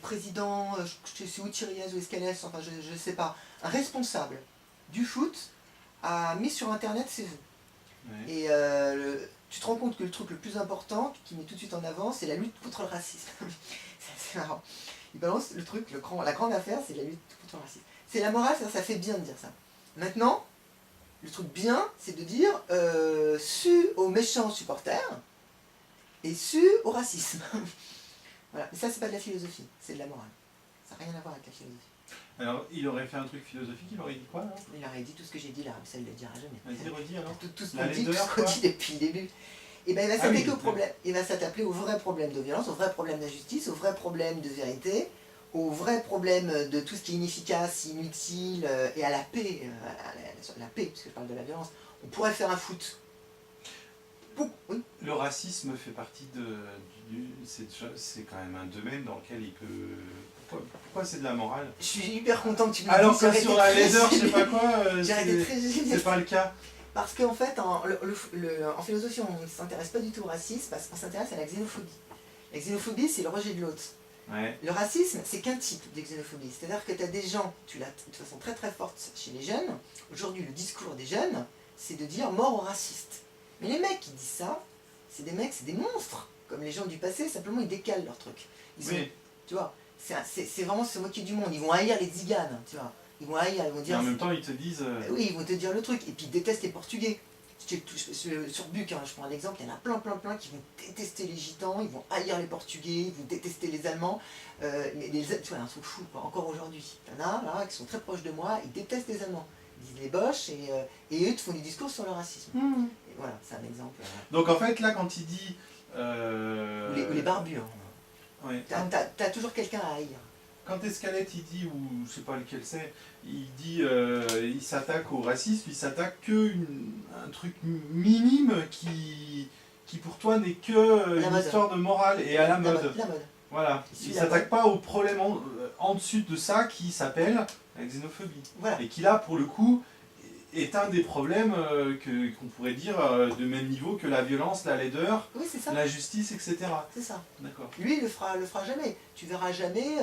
président, je sais où Thiriez ou Escalès, enfin je ne sais pas, un responsable du foot a mis sur internet ses vœux. Ouais. Et tu te rends compte que le truc le plus important, qui met tout de suite en avant, c'est la lutte contre le racisme. C'est marrant. Il balance le truc, la grande affaire, c'est la lutte contre le racisme. C'est la morale, ça fait bien de dire ça. Maintenant, le truc bien, c'est de dire su aux méchants supporters et su au racisme. Voilà. Mais ça, c'est pas de la philosophie, c'est de la morale. Ça n'a rien à voir avec la philosophie. Alors, il aurait fait un truc philosophique, il aurait dit quoi là? Il aurait dit tout ce que j'ai dit là, mais ça, il ne le dira jamais. Vas-y, redis alors. Tout ce La qu'on dit, laideur, tout ce qu'on dit depuis le début. Et ben il va s'attaquer au problème. Il va s'attaquer au vrai problème de violence, au vrai problème d'injustice, au vrai problème de vérité, au vrai problème de tout ce qui est inefficace, inutile, et à la paix, la paix, parce que je parle de la violence. On pourrait faire un foot. Oui. Le racisme fait partie c'est quand même un domaine dans lequel il peut... Pourquoi c'est de la morale? Je suis hyper content que tu me dises. Alors que sur la laideur, je sais pas quoi, c'est pas le cas. Parce qu'en fait, en philosophie, on ne s'intéresse pas du tout au racisme, parce qu'on s'intéresse à la xénophobie. La xénophobie, c'est le rejet de l'autre. Ouais. Le racisme, c'est qu'un type de xénophobie. C'est-à-dire que tu as des gens, tu l'as de façon très très forte chez les jeunes. Aujourd'hui, le discours des jeunes, c'est de dire mort aux racistes. Mais les mecs qui disent ça, c'est des monstres. Comme les gens du passé, simplement ils décalent leur truc. Tu vois, c'est vraiment se moquer du monde. Ils vont haïr les tziganes, tu vois. Ils vont haïr, ils vont dire... Et en même temps, ils te disent... Oui, ils vont te dire le truc. Et puis ils détestent les Portugais. Sur Buc, hein, je prends un exemple, il y en a plein qui vont détester les Gitans, ils vont haïr les Portugais, ils vont détester les Allemands. Mais tu vois, un truc fou, quoi. Encore aujourd'hui. Il y en a là, qui sont très proches de moi, ils détestent les Allemands. Ils disent les Boches et eux te font des discours sur le racisme. Et voilà, c'est un exemple. Donc en fait, là, quand il dit... Ou les barbus. Hein. Ouais. T'as toujours quelqu'un à haïr. Quand Escalette il dit, ou je sais pas lequel c'est, il dit il s'attaque au racisme, il s'attaque que un truc minime qui pour toi n'est que une histoire de morale et à la mode. La mode. Voilà. Il s'attaque pas au problème en dessus de ça qui s'appelle la xénophobie. Voilà. Et qui là, pour le coup, est un des problèmes qu'on pourrait dire de même niveau que la violence, la laideur, oui, la justice, etc. C'est ça. D'accord. Lui, il le fera jamais. Tu verras jamais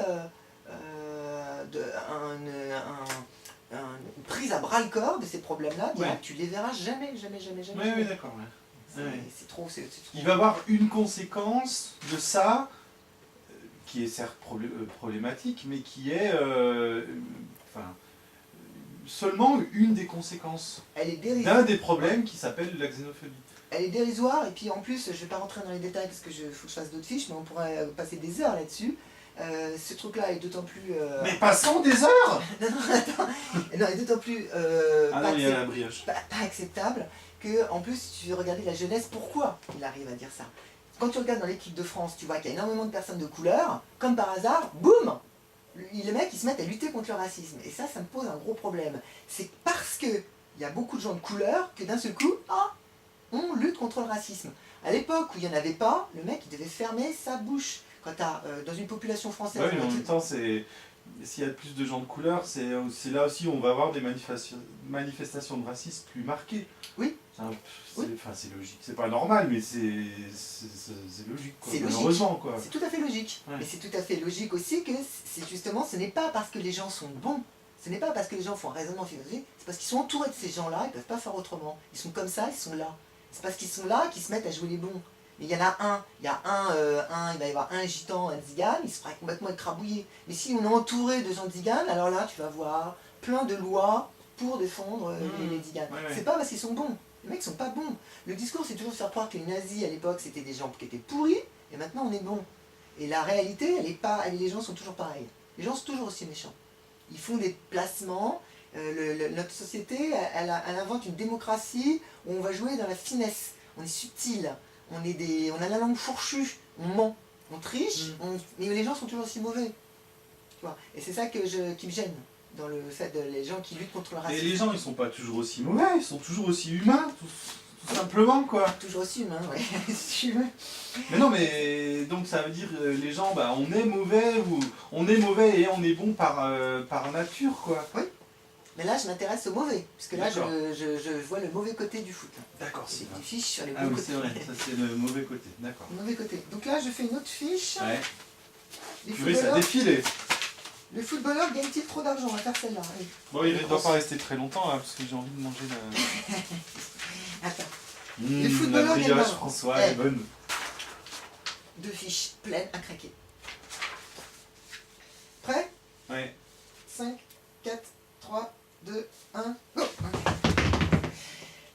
une prise à bras le corps de ces problèmes-là. Ouais. Tu les verras jamais. Oui, d'accord. Ouais. C'est trop. Il va y avoir une conséquence de ça, qui est certes problématique, mais qui est seulement une des conséquences d'un des problèmes qui s'appelle la xénophobie. Elle est dérisoire, et puis en plus, je ne vais pas rentrer dans les détails parce que faut que je fasse d'autres fiches, mais on pourrait passer des heures là-dessus. Ce truc-là est d'autant plus... Mais passons des heures. Non, est d'autant plus pas acceptable que, en plus, si tu veux regarder la jeunesse, pourquoi il arrive à dire ça? Quand tu regardes dans l'équipe de France, tu vois qu'il y a énormément de personnes de couleur, comme par hasard, boum, les mecs ils se mettent à lutter contre le racisme. Et ça me pose un gros problème. C'est parce qu'il y a beaucoup de gens de couleur que d'un seul coup, on lutte contre le racisme. À l'époque où il n'y en avait pas, le mec il devait fermer sa bouche. Quand tu as dans une population française... Oui, mais en même temps, s'il y a plus de gens de couleur, c'est là aussi où on va avoir des manifestations de racisme plus marquées. Oui. C'est logique. C'est pas normal, mais c'est logique, quoi. Malheureusement, quoi. C'est tout à fait logique. Ouais. Mais c'est tout à fait logique aussi que justement, ce n'est pas parce que les gens sont bons, ce n'est pas parce que les gens font un raisonnement philosophique, c'est parce qu'ils sont entourés de ces gens-là, ils ne peuvent pas faire autrement. Ils sont comme ça, ils sont là. C'est parce qu'ils sont là qu'ils se mettent à jouer les bons. Mais il y en a il va y avoir un gitan, un tzigane, il se fera complètement écrabouiller. Mais si on est entouré de gens tziganes, alors là, tu vas voir plein de lois pour défendre les tziganes. Ouais. C'est pas parce qu'ils sont bons. Les mecs sont pas bons. Le discours, c'est toujours de faire croire que les nazis, à l'époque, c'était des gens qui étaient pourris, et maintenant, on est bons. Et la réalité, les gens sont toujours pareils. Les gens sont toujours aussi méchants. Ils font des placements. Notre société, elle invente une démocratie où on va jouer dans la finesse. On est subtil. On a la langue fourchue, on ment, on triche, mais les gens sont toujours aussi mauvais. Tu vois. Et c'est ça qui me gêne dans le fait de les gens qui luttent contre le racisme. Et les gens, ils sont pas toujours aussi mauvais, ils sont toujours aussi humains, tout simplement, quoi. Toujours aussi humains, ouais. Mais non, mais donc ça veut dire les gens, on est mauvais et on est bon par nature, quoi. Oui. Mais là, je m'intéresse au mauvais, parce que là, je vois le mauvais côté du foot. D'accord, c'est une fiche sur les bons côtés. Ah oui, c'est vrai, ça c'est le mauvais côté, d'accord. Le mauvais côté. Donc là, je fais une autre fiche. Ouais. Les Purée, ça a footballeurs, défilé. le footballeur gagne-t-il trop d'argent? On va faire celle-là. Allez. Bon, il ne doit pas rester très longtemps là, parce que j'ai envie de manger la. Attends. La footballeurs gagnent brioche d'argent. François, elle est bonne. 2 fiches pleines à craquer. Prêt? Ouais. 5, 4, 3, 2, 1, go!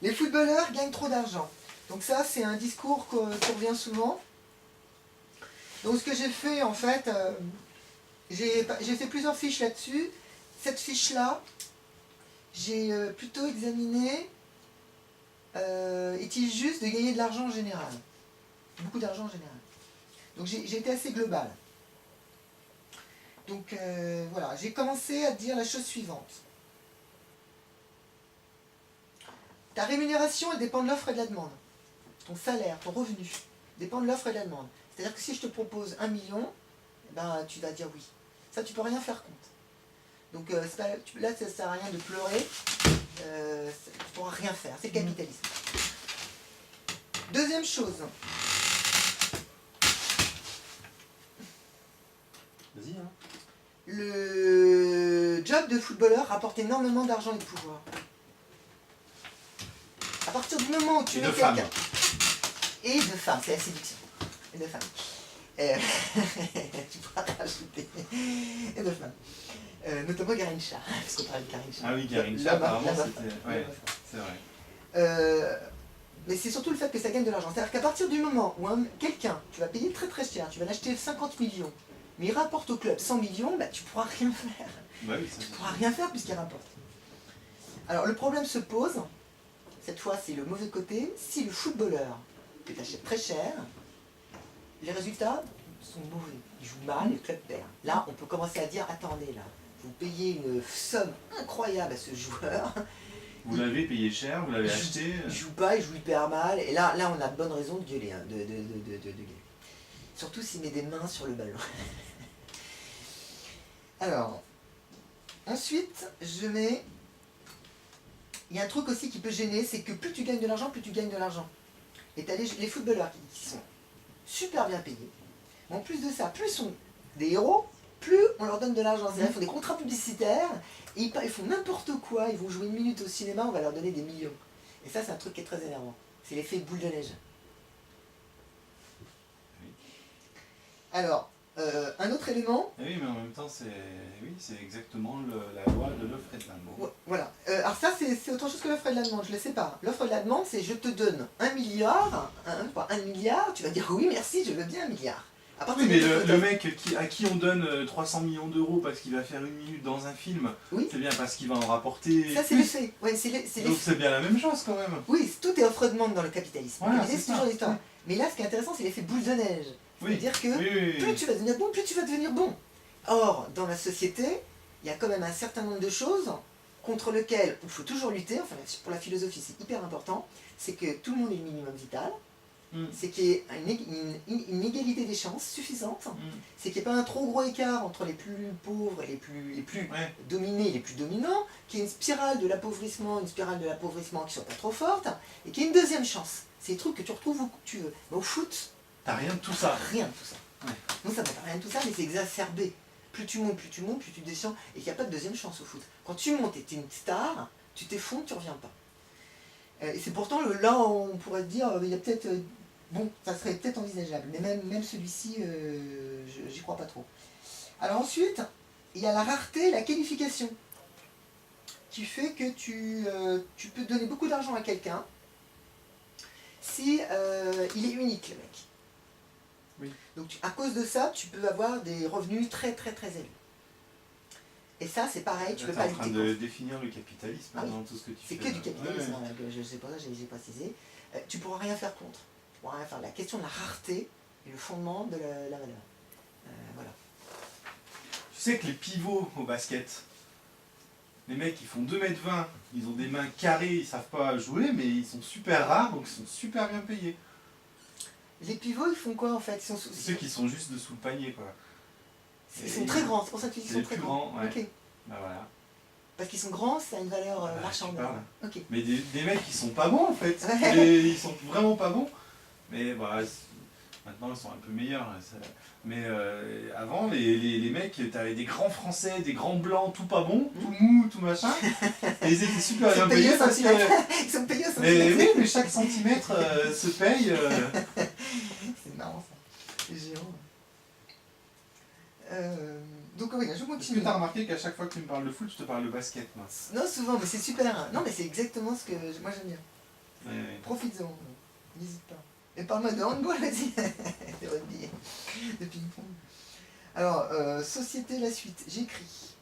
Les footballeurs gagnent trop d'argent. Donc ça, c'est un discours qu'on revient souvent. Donc ce que j'ai fait, en fait, j'ai fait plusieurs fiches là-dessus. Cette fiche-là, j'ai plutôt examiné est-il juste de gagner de l'argent en général? Beaucoup d'argent en général. Donc j'ai été assez global. Donc voilà, j'ai commencé à dire la chose suivante. Ta rémunération, elle dépend de l'offre et de la demande. Ton salaire, ton revenu, dépend de l'offre et de la demande. C'est-à-dire que si je te propose 1 million, ben, tu vas dire oui. Ça, tu peux rien faire contre. Donc là, ça ne sert à rien de pleurer. Tu ne pourras rien faire. C'est le capitalisme. Deuxième chose. Vas-y, hein. Le job de footballeur rapporte énormément d'argent et de pouvoir. À partir du moment où tu Et mets de femmes. quelqu'un... Et de femmes, c'est la séduction. Et de femmes. Tu pourras rajouter. Et de femmes. Notamment Garincha, parce qu'on parlait de Garincha. Ah oui, Garincha, apparemment, c'était. Ouais, c'est vrai. Mais c'est surtout le fait que ça gagne de l'argent. C'est-à-dire qu'à partir du moment où quelqu'un, tu vas payer très très cher, tu vas l'acheter 50 millions, mais il rapporte au club 100 millions, bah, tu ne pourras rien faire. Bah oui, ça, Tu ne pourras rien faire puisqu'il rapporte. Alors le problème se pose, cette fois c'est le mauvais côté, si le footballeur que tu achètes très cher, les résultats sont mauvais. Il joue mal, le club perd. Là, on peut commencer à dire, attendez là, vous payez une somme incroyable à ce joueur, vous l'avez payé cher, vous l'avez acheté. il joue pas, il joue hyper mal, et là on a de bonnes raisons de gueuler, hein, de gueuler. Surtout s'il met des mains sur le ballon. Alors, ensuite, je mets... Il y a un truc aussi qui peut gêner, c'est que plus tu gagnes de l'argent, plus tu gagnes de l'argent. Et tu as les footballeurs qui sont super bien payés. Mais en plus de ça, plus ils sont des héros, plus on leur donne de l'argent. C'est-à-dire qu'ils font des contrats publicitaires, et ils font n'importe quoi, ils vont jouer 1 minute au cinéma, on va leur donner des millions. Et ça, c'est un truc qui est très énervant. C'est l'effet boule de neige. Alors, un autre élément... Oui, mais en même temps, c'est exactement la loi de l'offre et de la demande. Voilà. Alors ça, c'est autre chose que l'offre et de la demande, je ne le sais pas. L'offre et de la demande, c'est je te donne 1 milliard, pas 1 milliard, tu vas dire oui, merci, je veux bien 1 milliard. Oui, mais le mec à qui on donne 300 millions d'euros parce qu'il va faire 1 minute dans un film, oui, c'est bien parce qu'il va en rapporter. Ça, c'est l'effet. Ouais, donc c'est bien la même chose quand même. Oui, tout est offre-demande dans le capitalisme. Voilà, c'est toujours l'histoire. Mais là, ce qui est intéressant, c'est l'effet boule de neige. Oui. C'est-à-dire que Oui. plus tu vas devenir bon, plus tu vas devenir bon. Or, dans la société, il y a quand même un certain nombre de choses contre lesquelles il faut toujours lutter. Enfin, pour la philosophie, c'est hyper important. C'est que tout le monde ait le minimum vital. C'est qu'il y ait une égalité des chances suffisante. C'est qu'il n'y ait pas un trop gros écart entre les plus pauvres et les plus dominés et les plus dominants. Qu'il y ait une spirale de l'appauvrissement qui ne soit pas trop forte. Et qu'il y ait une deuxième chance. C'est des trucs que tu retrouves où tu veux. Mais au foot, t'as rien de tout ça. Rien de tout ça. Ouais. Non, ça n'a pas rien de tout ça, mais c'est exacerbé. Plus tu montes, plus tu descends, et qu'il n'y a pas de deuxième chance au foot. Quand tu montes et tu es une star, tu t'effondres, tu ne reviens pas. Et c'est pourtant, là, on pourrait te dire, il y a peut-être... bon, ça serait peut-être envisageable, mais même celui-ci, j'y crois pas trop. Alors ensuite, il y a la rareté et la qualification, qui fait que tu peux donner beaucoup d'argent à quelqu'un, si il est unique, le mec. Oui. Donc à cause de ça, tu peux avoir des revenus très très très élevés. Et ça, c'est pareil, tu peux pas lutter contre. Tu es en train de définir le capitalisme dans tout ce que tu fais. C'est que du capitalisme, je sais pas, j'ai précisé. Tu pourras rien faire contre. Tu pourras rien faire. La question de la rareté est le fondement de la valeur. Voilà. Tu sais que les pivots au basket, les mecs ils font 2,20 m, ils ont des mains carrées, ils savent pas jouer, mais ils sont super rares, donc ils sont super bien payés. Les pivots, ils font quoi en fait? Ceux qui sont juste dessous le panier, quoi. Ils sont très grands, c'est pour ça que tu dis qu'ils sont très grands. Ouais. Okay. Bah voilà. Parce qu'ils sont grands, ça a une valeur marchande. Okay. Mais des mecs qui sont pas bons en fait. Ouais. Ils sont vraiment pas bons. Mais voilà, Maintenant, ils sont un peu meilleurs. Hein, mais avant, les mecs, t'avais des grands Français, des grands blancs, tout pas bon, tout mou, tout machin. Et ils étaient super bien payés parce que... Ils sont payés au Mais centimètre. oui, mais chaque centimètre se paye. C'est marrant ça. C'est géant. Donc oui, je Est-ce que continue. tu as remarqué qu'à chaque fois que tu me parles de foot, je te parle de basket, moi? Non, souvent, mais c'est super. Hein. Non, mais c'est exactement ce que moi j'aime bien. Ouais. Profites-en. N'hésite pas. Et parle-moi de handball, vas-y. De rugby. De ping-pong. Alors, société, la suite. J'écris.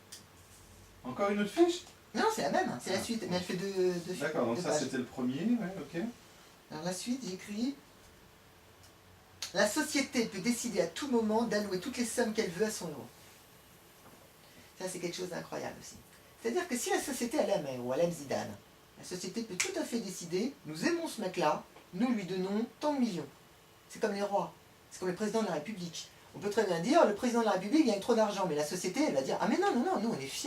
Encore une autre fiche? Non, c'est la même. C'est la suite. Mais elle fait deux D'accord, donc deux ça pages. c'était le premier, ouais, ok. Alors la suite, j'écris. La société peut décider à tout moment d'allouer toutes les sommes qu'elle veut à son héros. Ça, c'est quelque chose d'incroyable aussi. C'est-à-dire que si la société elle aime ou elle aime Zidane, la société peut tout à fait décider, nous aimons ce mec-là, nous lui donnons tant de millions. C'est comme les rois, c'est comme le président de la République. On peut très bien dire, le président de la République gagne trop d'argent, mais la société, elle va dire, ah mais non, non, non, nous on est fiers.